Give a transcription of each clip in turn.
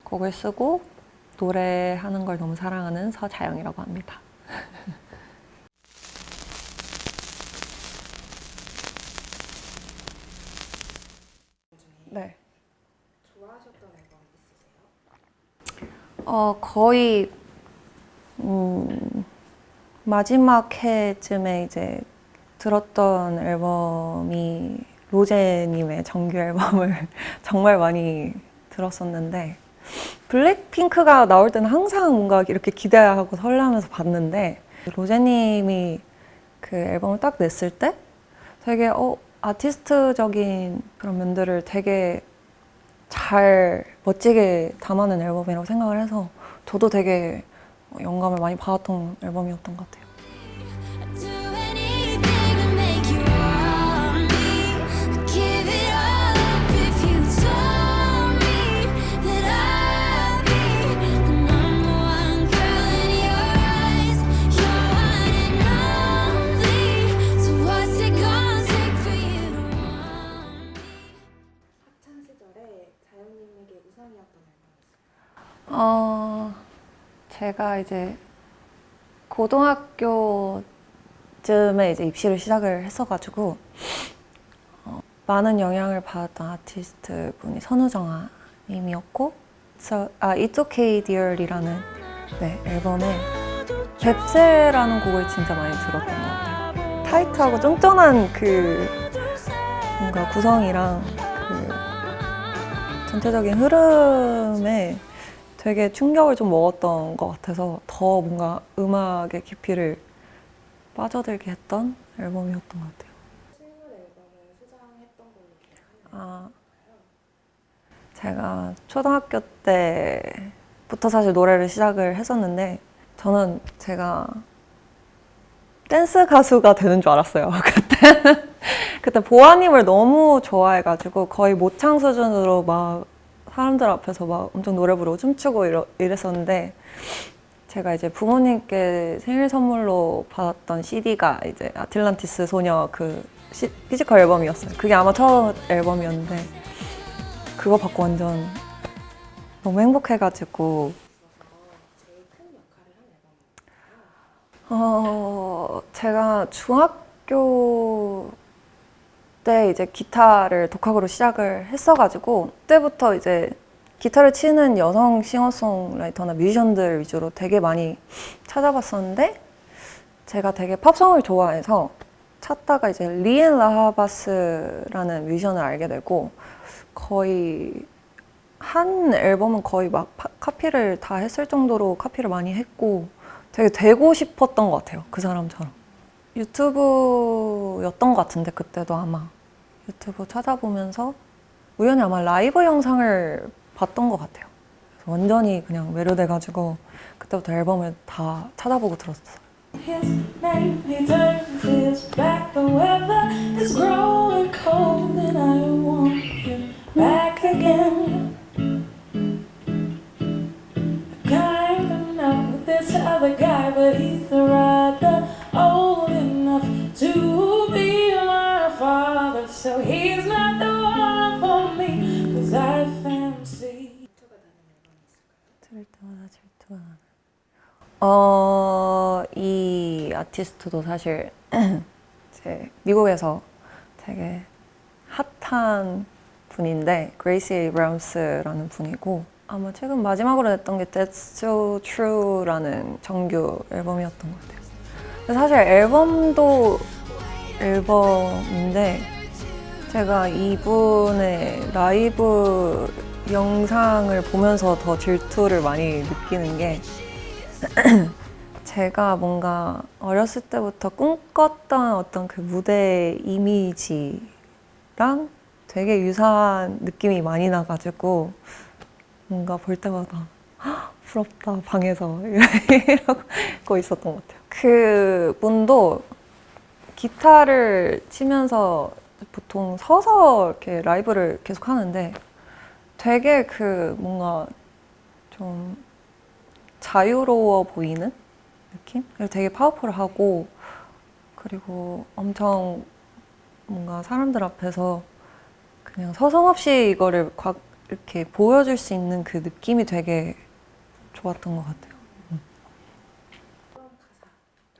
곡을 쓰고 노래하는 걸 너무 사랑하는 서자영이라고 합니다. 네. 좋아하셨던 앨범 있으세요? 거의 마지막 해쯤에 이제 들었던 앨범이 로제님의 정규 앨범을 정말 많이 들었었는데, 블랙핑크가 나올 때는 항상 뭔가 이렇게 기대하고 설레하면서 봤는데, 로제님이 그 앨범을 딱 냈을 때 되게 아티스트적인 그런 면들을 되게 잘 멋지게 담아낸 앨범이라고 생각을 해서 저도 되게 영감을 많이 받았던 앨범이었던 것 같아요. 학창 시절에 자영님에게 우상이었던 앨범 있을까요? 제가 이제 고등학교쯤에 이제 입시를 시작을 했어가지고 많은 영향을 받았던 아티스트 분이 선우정아 님이었고, It's Okay Dear이라는 앨범에 뱁새라는 곡을 진짜 많이 들었던 것 같아요. 타이트하고 쫀쫀한 그 뭔가 구성이랑 그 전체적인 흐름에 되게 충격을 좀 먹었던 것 같아서 더 뭔가 음악의 깊이를 빠져들게 했던 앨범이었던 것 같아요. 실물 앨범을 수장했던 걸로 기억하는 제가 초등학교 때부터 사실 노래를 시작을 했었는데, 저는 제가 댄스 가수가 되는 줄 알았어요. 그때 보아님을 너무 좋아해가지고 거의 모창 수준으로 막 사람들 앞에서 막 엄청 노래 부르고 춤추고 이랬었는데, 제가 이제 부모님께 생일 선물로 받았던 CD가 이제 아틀란티스 소녀 그 피지컬 앨범이었어요. 그게 아마 첫 앨범이었는데, 그거 받고 완전 너무 행복해가지고. 제일 큰 역할을 한 앨범이었나요? 제가 중학교 때 이제 기타를 독학으로 시작을 했어가지고, 그때부터 이제 기타를 치는 여성 싱어송라이터나 뮤지션들 위주로 되게 많이 찾아봤었는데, 제가 되게 팝송을 좋아해서 찾다가 이제 리앤 라하바스라는 뮤지션을 알게 되고, 거의 한 앨범은 거의 막 카피를 다 했을 정도로 카피를 많이 했고, 되게 되고 싶었던 것 같아요, 그 사람처럼. 유튜브였던 것 같은데, 그때도 아마 유튜브 찾아보면서 우연히 아마 라이브 영상을 봤던 것 같아요. 그래서 완전히 그냥 매료돼가지고 그때부터 앨범을 다 찾아보고 들었어요. His name, he turns his back. The weather is growing cold, and I want him back again. I kind of know this other guy, but he's rather old enough to be my father. So he's not the one for me, 'cause I fancy. 들을 때마다 질투가 나는. 이 아티스트도 사실 이제 미국에서 되게 핫한 분인데, 그레이시 에이브람스라는 분이고, 아마 최근 마지막으로 냈던 게 That's So True라는 정규 앨범이었던 것 같아요. 근데 사실 앨범도 앨범인데, 제가 이분의 라이브 영상을 보면서 더 질투를 많이 느끼는 게, 제가 뭔가 어렸을 때부터 꿈꿨던 어떤 그 무대 이미지랑 되게 유사한 느낌이 많이 나가지고 뭔가 볼 때마다 부럽다, 방에서 이러고 있었던 것 같아요. 그 분도 기타를 치면서 보통 서서 이렇게 라이브를 계속 하는데, 되게 그 뭔가 좀 자유로워 보이는 느낌? 그리고 되게 파워풀하고, 그리고 엄청 뭔가 사람들 앞에서 그냥 서슴없이 이거를 이렇게 보여줄 수 있는 그 느낌이 되게 좋았던 것 같아요.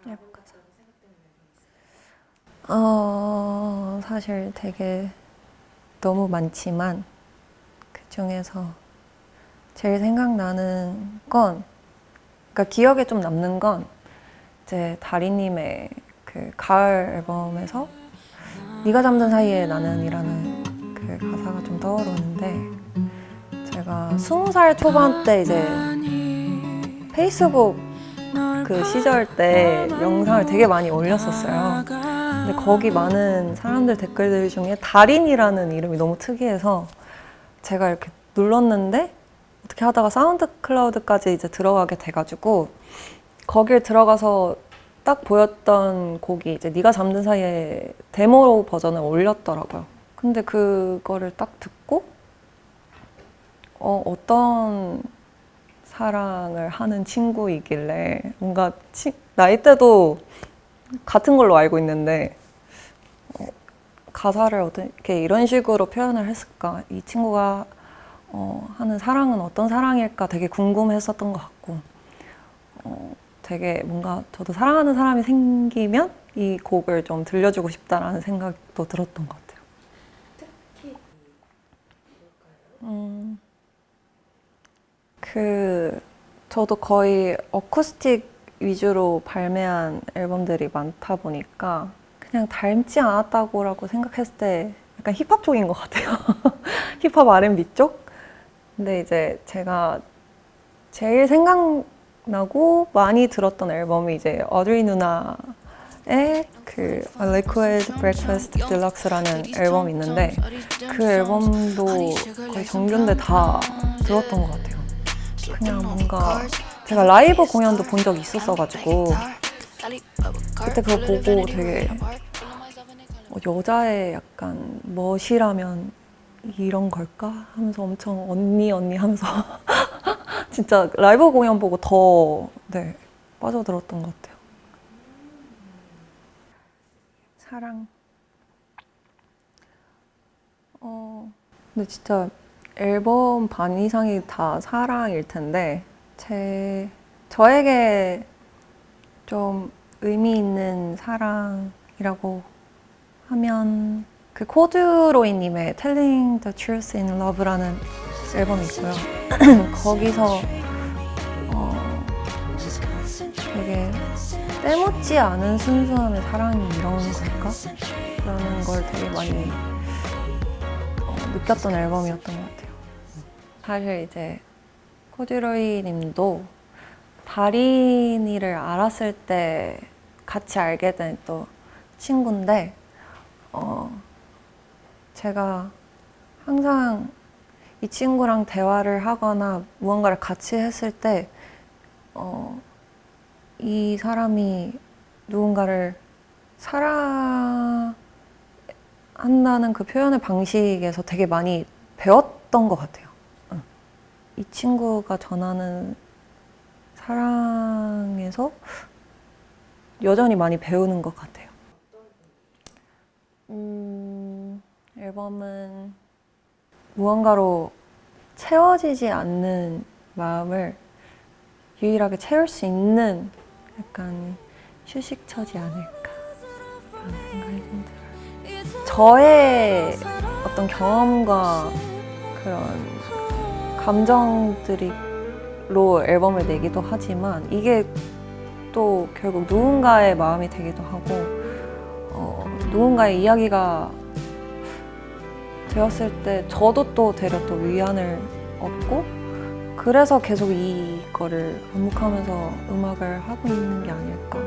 앨범 가사라고 생각되는 앨범이 있어요? 사실 되게 너무 많지만 그 중에서 제일 생각나는 건, 그러니까 기억에 좀 남는 건 이제 다리님의 그 가을 앨범에서 네가 잠든 사이에 나는이라는 그 가사가 좀 떠오르는데, 제가 20살 초반 때 이제 페이스북 그 시절 때 영상을 되게 많이 올렸었어요. 근데 거기 많은 사람들 댓글들 중에 달인이라는 이름이 너무 특이해서 제가 이렇게 눌렀는데 어떻게 하다가 사운드 클라우드까지 이제 들어가게 돼가지고 거길 들어가서 딱 보였던 곡이 이제 네가 잠든 사이에 데모 버전을 올렸더라고요. 근데 그거를 딱 듣고 어떤 사랑을 하는 친구이길래 뭔가 나이대도 같은 걸로 알고 있는데 가사를 어떻게 이런 식으로 표현을 했을까? 이 친구가 하는 사랑은 어떤 사랑일까 되게 궁금했었던 것 같고 되게 뭔가 저도 사랑하는 사람이 생기면 이 곡을 좀 들려주고 싶다라는 생각도 들었던 것 같아요. 특히 뭘까요? 저도 거의 어쿠스틱 위주로 발매한 앨범들이 많다 보니까 그냥 닮지 않았다고라고 생각했을 때 약간 힙합 쪽인 것 같아요. 힙합 R&B 쪽? 근데 이제 제가 제일 생각나고 많이 들었던 앨범이 이제 어드리 누나의 그 A Liquid Breakfast Deluxe라는 앨범이 있는데 그 앨범도 거의 정규인데 다 들었던 것 같아요. 그냥 뭔가 제가 라이브 공연도 본 적이 있었어가지고 그때 그거 보고 되게 여자의 약간 멋이라면 이런 걸까? 하면서 엄청 언니 하면서 진짜 라이브 공연 보고 더 빠져들었던 것 같아요. 사랑. 근데 진짜 앨범 반 이상이 다 사랑일 텐데 저에게 좀 의미 있는 사랑이라고 하면 그 코드로이님의 Telling the Truth in Love라는 앨범이 있고요. 거기서 되게 때묻지 않은 순수함의 사랑이 이런 걸까? 라는 걸 되게 많이 느꼈던 앨범이었던 것 같아요. 사실 이제 코드로이 님도 다린이를 알았을 때 같이 알게 된 또 친구인데 제가 항상 이 친구랑 대화를 하거나 무언가를 같이 했을 때 이 사람이 누군가를 사랑한다는 그 표현의 방식에서 되게 많이 배웠던 것 같아요. 이 친구가 전하는 사랑에서 여전히 많이 배우는 것 같아요. 앨범은 무언가로 채워지지 않는 마음을 유일하게 채울 수 있는 약간 휴식처지 않을까 라는 생각이 좀 들어요. 저의 어떤 경험과 그런 감정들로 앨범을 내기도 하지만 이게 또 결국 누군가의 마음이 되기도 하고 누군가의 이야기가 되었을 때 저도 또 되려 또 위안을 얻고 그래서 계속 이거를 반복하면서 음악을 하고 있는 게 아닐까